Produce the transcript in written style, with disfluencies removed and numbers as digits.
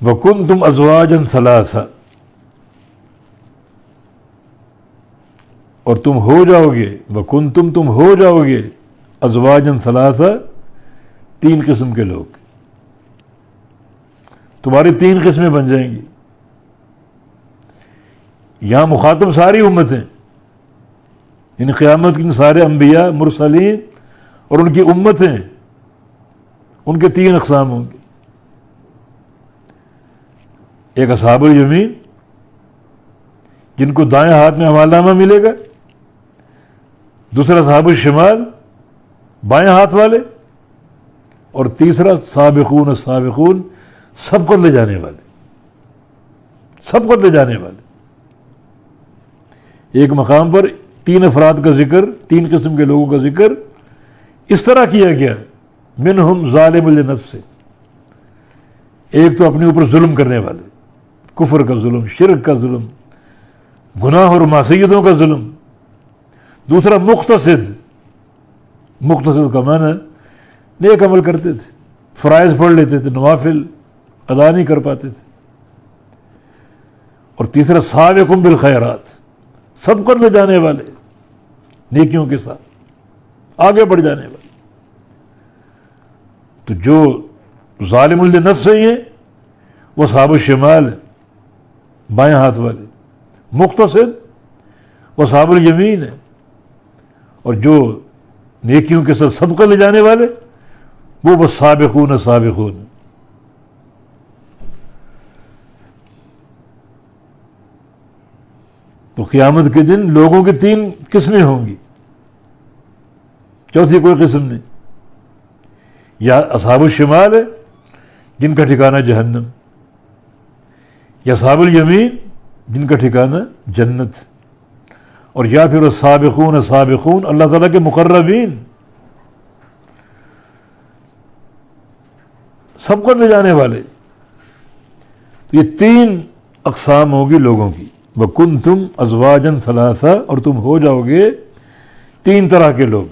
وَكُنْتُمْ أَزْوَاجًا ثَلَاثًا، اور تم ہو جاؤ گے، وَكُنْتُمْ تم ہو جاؤ گے، أَزْوَاجًا ثَلَاثًا تین قسم کے لوگ، تمہاری تین قسمیں بن جائیں گی۔ یہاں مخاطب ساری امتیں، یعنی قیامت کے سارے انبیاء، مرسلین اور ان کی امتیں، ان کے تین اقسام ہوں گے۔ ایک اصحاب الیمین، جن کو دائیں ہاتھ میں عمل نامہ ملے گا، دوسرا اصحاب الشمال، بائیں ہاتھ والے، اور تیسرا سابقون السابقون، سبقت لے جانے والے، سبقت لے جانے والے۔ ایک مقام پر تین افراد کا ذکر، تین قسم کے لوگوں کا ذکر اس طرح کیا گیا، منہم ظالم لنفسہ، ایک تو اپنے اوپر ظلم کرنے والے، کفر کا ظلم، شرک کا ظلم، گناہ اور معصیتوں کا ظلم، دوسرا مقتصد، مقتصد کا معنی نیک عمل کرتے تھے، فرائض پڑھ لیتے تھے، نوافل ادا نہیں کر پاتے تھے، اور تیسرا سابقون بالخیرات، سبقت لے جانے والے، نیکیوں کے ساتھ آگے بڑھ جانے والے۔ تو جو ظالم لنفسہ ہیں وہ اصحاب الشمال ہیں، بائیں ہاتھ والے، مقتصد وہ اصحاب الیمین ہیں، اور جو نیکیوں کے ساتھ سبقت لے جانے والے وہ سابقون سابقون۔ تو قیامت کے دن لوگوں کی تین قسمیں ہوں گی، چوتھی کوئی قسم نہیں۔ یا اصحاب الشمال ہے جن کا ٹھکانہ جہنم، یا اصحاب الیمین جن کا ٹھکانہ جنت، اور یا پھر السابقون السابقون، اللہ تعالیٰ کے مقربین، سبقت لے جانے والے۔ تو یہ تین اقسام ہوگی لوگوں کی، وَكُنْتُمْ أَزْوَاجًا ثَلَاثًا، اور تم ہو جاؤ گے تین طرح کے لوگ۔